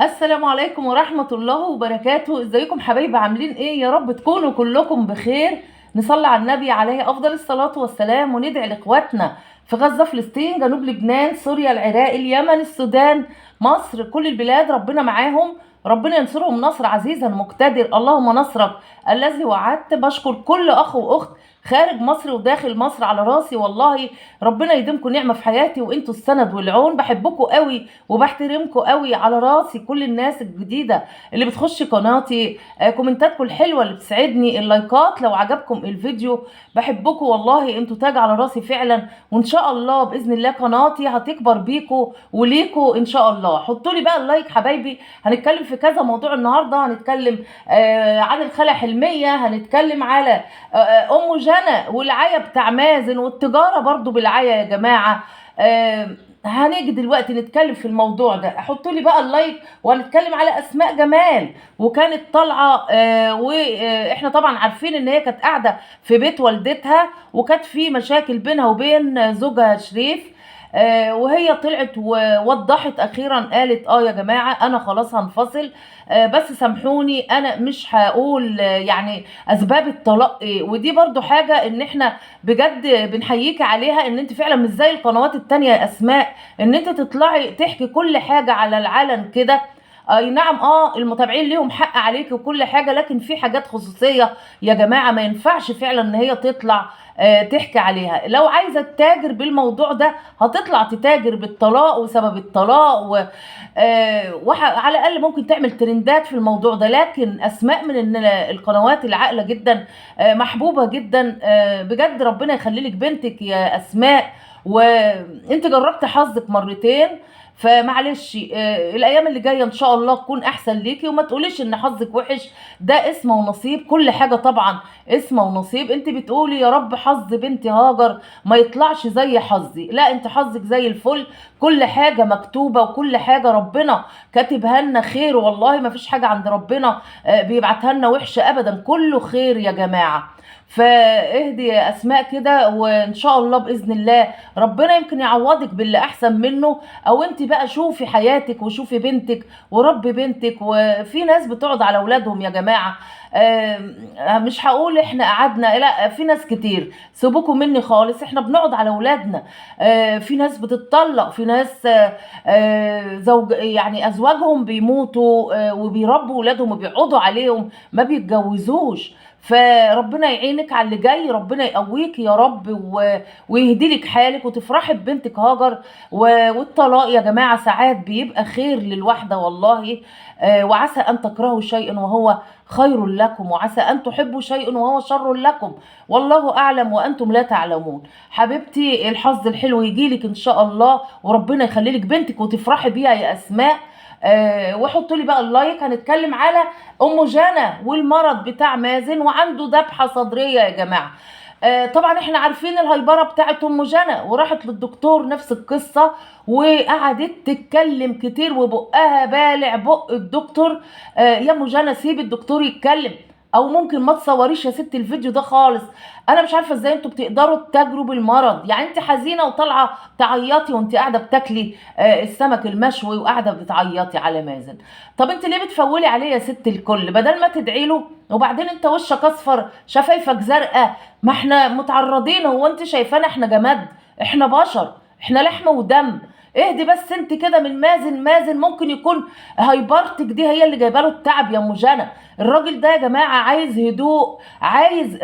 السلام عليكم ورحمة الله وبركاته. ازيكم حبايبي؟ عاملين ايه؟ يا رب تكونوا كلكم بخير. نصلي على النبي عليه افضل الصلاة والسلام، وندعي لاخواتنا في غزة، فلسطين، جنوب لبنان، سوريا، العراق، اليمن، السودان، مصر، كل البلاد ربنا معاهم. ربنا ينصرهم نصر عزيزا مقتدر. اللهم نصرك الذي وعدت. بشكر كل اخ واخت خارج مصر وداخل مصر على راسي والله. ربنا يديمكم نعمة في حياتي، وانتوا السند والعون. بحبكم قوي وبحترمكم قوي على راسي. كل الناس الجديده اللي بتخش قناتي، كومنتاتكم الحلوه اللي بتسعدني، اللايكات لو عجبكم الفيديو. بحبكم والله، انتوا تاج على راسي فعلا. وان شاء الله باذن الله قناتي هتكبر بيكم وليكم ان شاء الله. حطوا لي بقى اللايك حبايبي. هنتكلم في كذا موضوع النهارده. هنتكلم عن الخالة حلميه، هنتكلم على ام جنى والعيا بتاع مازن، والتجاره برضو بالعيا يا جماعه. هنيجي دلوقتي نتكلم في الموضوع ده. حطوا لي بقى اللايك. وهنتكلم على اسماء جمال، وكانت طالعه واحنا طبعا عارفين ان هي كانت قاعده في بيت والدتها، وكانت في مشاكل بينها وبين زوجها شريف. وهي طلعت ووضحت اخيرا، قالت يا جماعه انا خلاص هنفصل. بس سامحوني، انا مش هقول يعني اسباب الطلاق ايه. ودي برضو حاجه ان احنا بجد بنحييك عليها، ان انت فعلا مش زي القنوات التانية يا اسماء، ان انت تطلعي تحكي كل حاجة على العلن كده. اي نعم، المتابعين ليهم حق عليك وكل حاجة، لكن في حاجات خصوصية يا جماعة ما ينفعش فعلا ان هي تطلع تحكي عليها. لو عايزة تتاجر بالموضوع ده هتطلع تتاجر بالطلاق وسبب الطلاق على الاقل ممكن تعمل ترندات في الموضوع ده. لكن اسماء من القنوات العاقلة جدا، محبوبة جدا. بجد ربنا يخلي لك بنتك يا اسماء. وانت جربت حظك مرتين، فمعلش الايام اللي جايه ان شاء الله تكون احسن ليكي. وما تقوليش ان حظك وحش، ده اسم ونصيب. كل حاجه طبعا اسم ونصيب. انت بتقولي يا رب حظ بنتي هاجر ما يطلعش زي حظي. لا، انت حظك زي الفل. كل حاجه مكتوبه وكل حاجه ربنا كاتبها لنا خير. والله ما فيش حاجه عند ربنا بيبعتها لنا وحشه ابدا، كله خير يا جماعه. فاهدي يا اسماء كده، وان شاء الله باذن الله ربنا يمكن يعوضك باللي احسن منه. او انت بقى شوفي حياتك وشوفي بنتك وربي بنتك. وفي ناس بتقعد على اولادهم يا جماعه. مش هقول احنا قعدنا، لا، في ناس كتير سيبوكوا مني خالص، احنا بنقعد على اولادنا. في ناس بتتطلق، في ناس زوج يعني ازواجهم بيموتوا وبيربوا اولادهم وبيقعدوا عليهم ما بيتجوزوش. فربنا يعينك على اللي جاي، ربنا يقويك يا رب ويهدي لك حالك وتفرحي ببنتك هاجر. والطلاق يا جماعة ساعات بيبقى خير للواحدة والله. وعسى أن تكرهوا شيئا وهو خير لكم، وعسى أن تحبوا شيئا وهو شر لكم، والله أعلم وأنتم لا تعلمون. حبيبتي الحظ الحلو يجيلك إن شاء الله، وربنا يخلي لك بنتك وتفرحي بيها يا أسماء. وحطوا لي بقى اللايك. هنتكلم على ام جنى والمرض بتاع مازن، وعنده ذبحه صدريه يا جماعه. طبعا احنا عارفين الهيبره بتاعت ام جنى، وراحت للدكتور نفس القصه، وقعدت تتكلم كتير وبقها بالع بق الدكتور. يا ام جنى سيب الدكتور يتكلم، او ممكن ما تصوريش يا ست الفيديو ده خالص. انا مش عارفه ازاي انتوا بتقدروا تتاجروا بالمرض. يعني انت حزينه وطالعه تعيطي وانت قاعده بتاكلي السمك المشوي وقاعده بتعيطي على مازن. طب انت ليه بتفولي عليه يا ست الكل بدل ما تدعي له؟ وبعدين انت وشك اصفر شفايفك زرقاء. ما احنا متعرضين. هو انت شايفانا احنا جماد؟ احنا بشر، احنا لحم ودم. اهدي بس انت كده من مازن. مازن ممكن يكون هيبرتك دي هي اللي جايبه له التعب يا ام جنى. الراجل ده يا جماعه عايز هدوء، عايز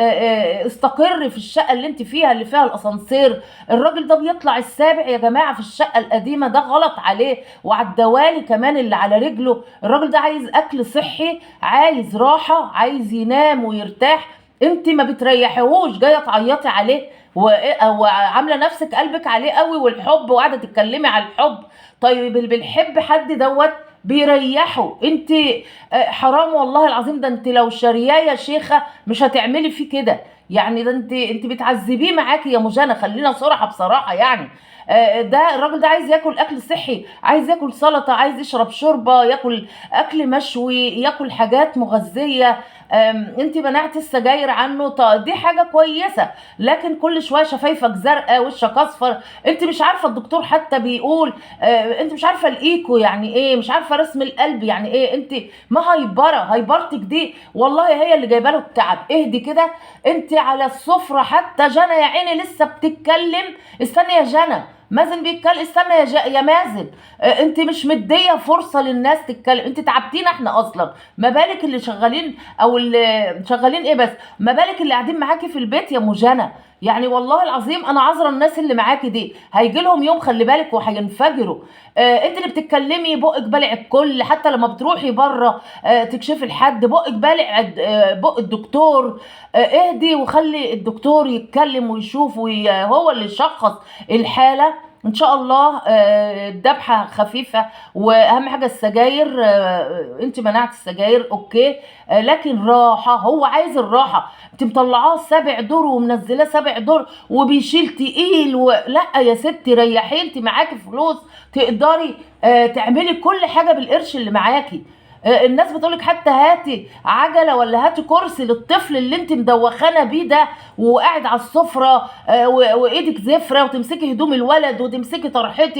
استقر في الشقه اللي انت فيها اللي فيها الاسانسير. الراجل ده بيطلع السابع يا جماعه في الشقه القديمه، ده غلط عليه. وعلى الدوالي كمان اللي على رجله. الراجل ده عايز اكل صحي، عايز راحه، عايز ينام ويرتاح. انت ما بتريحيهوش، جايه تعيطي عليه وعامله نفسك قلبك عليه قوي والحب، وقاعده تتكلمي على الحب. طيب اللي بنحب حد دوت بيريحه. انت حرام والله العظيم. ده انت لو شارياه يا شيخه مش هتعملي فيه كده. يعني ده انت بتعذبيه معاكي يا مجانا. خلينا صراحه بصراحه يعني. ده الراجل ده عايز ياكل اكل صحي، عايز ياكل سلطه، عايز يشرب شوربه، ياكل اكل مشوي، ياكل حاجات مغذيه. انت منعتي السجاير عنه، دي حاجه كويسه. لكن كل شويه شفايفك زرقاء وشك اصفر، انت مش عارفه الدكتور حتى بيقول انت مش عارفه الايكو يعني ايه، مش عارفه رسم القلب يعني ايه، انت ما هيبرتك دي والله هي اللي جايبه له التعب. اهدي كده. انت على السفره حتى جنى يا عيني لسه بتتكلم. استني يا جنى، مازن بيتكلم. استنى يا مازن. انت مش مديه فرصه للناس تتكلم، انت تعبتينا احنا اصلا، ما بالك اللي شغالين او اللي شغالين ايه بس، ما بالك اللي قاعدين معاكي في البيت يا ام جنى. يعني والله العظيم انا عذره الناس اللي معاكي دي، هيجي لهم يوم خلي بالك وهينفجروا. انت اللي بتتكلمي بقك بالع الكل، حتى لما بتروحي بره تكشفي لحد بقك بالع بق الدكتور. اهدي وخلي الدكتور يتكلم ويشوف وهو اللي يشخص الحاله. ان شاء الله الذبحه خفيفه. واهم حاجه السجاير، انت منعت السجاير اوكي، لكن راحه، هو عايز الراحه. انت مطلعاه 7 دور ومنزلاه 7 دور وبيشيل تقيل لا يا ستي ريحي، انت معاكي فلوس تقدري تعملي كل حاجه بالقرش اللي معاكي. الناس بتقولك حتى هاتي عجله ولا هاتي كرسي للطفل اللي انت مدوخانه بيه ده وقاعد على السفره وايدك زفره وتمسكي هدوم الولد وتمسكي طرحتك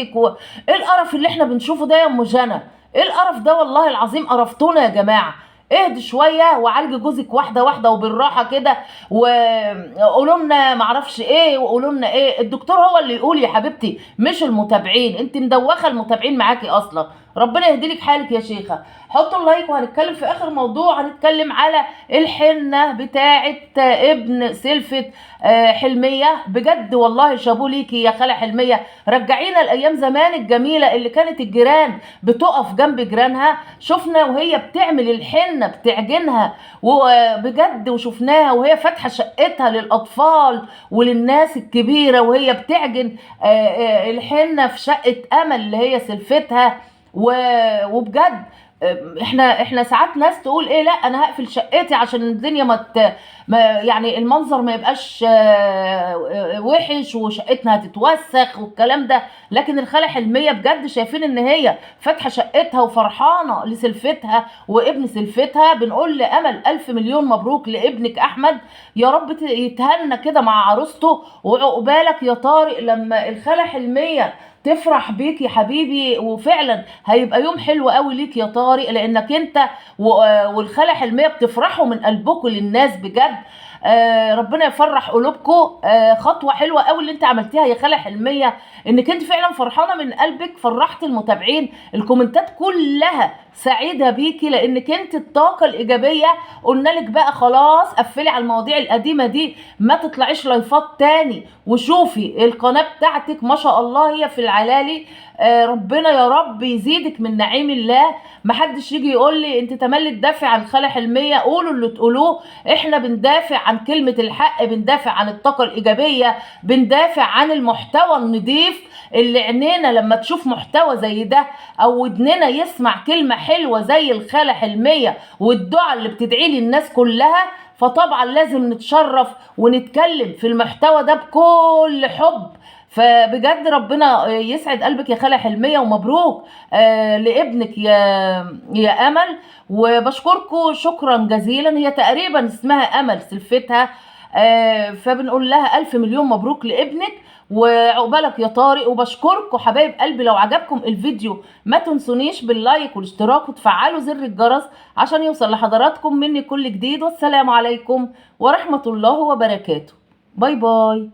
ايه القرف اللي احنا بنشوفه ده يا ام جنى؟ ايه القرف ده؟ والله العظيم قرفتونا يا جماعه. اهدي شويه وعالجي جوزك واحده واحده وبالراحه كده، وقولوا لنا معرفش ايه وقولوا لنا ايه. الدكتور هو اللي يقول يا حبيبتي مش المتابعين، انت مدوخه المتابعين معاكي اصلا. ربنا يهدي لك حالك يا شيخه. حطوا اللايك وهنتكلم في اخر موضوع، هنتكلم على الحنه بتاعه ابن سلفة حلميه. بجد والله شابو ليكي يا خاله حلميه، رجعينا الايام زمان الجميله اللي كانت الجيران بتقف جنب جيرانها. شفنا وهي بتعمل الحنه بتعجنها وبجد، وشفناها وهي فاتحه شقتها للاطفال وللناس الكبيره وهي بتعجن الحنه في شقه امل اللي هي سلفتها. وبجد احنا ساعات ناس تقول ايه، لا انا هقفل شقتي عشان الدنيا ما يعني المنظر ما يبقاش وحش وشقتنا هتتوسخ والكلام ده. لكن الخاله حلميه بجد شايفين ان هي فاتحه شقتها وفرحانه لسلفتها وابن سلفتها. بنقول لامل الف مليون مبروك لابنك احمد، يا رب يتهنى كده مع عروسته. وعقبالك يا طارق لما الخاله حلميه تفرح بيك يا حبيبي، وفعلا هيبقى يوم حلو قوي ليك يا طارق، لانك انت والخاله حلميه بتفرحوا من قلبكم للناس بجد. ربنا يفرح قلوبكم. خطوه حلوه قوي اللي انت عملتيها يا خاله حلميه، انك انت فعلا فرحانه من قلبك، فرحت المتابعين. الكومنتات كلها سعيده بيكي لانك انت الطاقه الايجابيه. قلنا لك بقى خلاص قفلي على المواضيع القديمه دي، ما تطلعيش لايفات تاني، وشوفي القناه بتاعتك ما شاء الله هي في العلالي. ربنا يا رب يزيدك من نعيم الله. محدش يجي يقول لي انت تملي تدافع عن خاله حلميه. قولوا اللي تقولوه، احنا بندافع عن كلمه الحق، بندافع عن الطاقه الايجابيه، بندافع عن المحتوى النضيف اللي عينينا لما تشوف محتوى زي ده او ودننا يسمع كلمه حلوه زي الخاله حلميه والدعاء اللي بتدعي لي الناس كلها. فطبعا لازم نتشرف ونتكلم في المحتوى ده بكل حب. فبجد ربنا يسعد قلبك يا خاله حلميه، ومبروك لابنك يا امل. وبشكركم شكرا جزيلا. هي تقريبا اسمها امل سلفتها، فبنقول لها الف مليون مبروك لابنك وعقبالك يا طارق. وبشكركم حبايب قلبي. لو عجبكم الفيديو ما تنسونيش باللايك والاشتراك وتفعلوا زر الجرس عشان يوصل لحضراتكم مني كل جديد. والسلام عليكم ورحمة الله وبركاته. باي باي.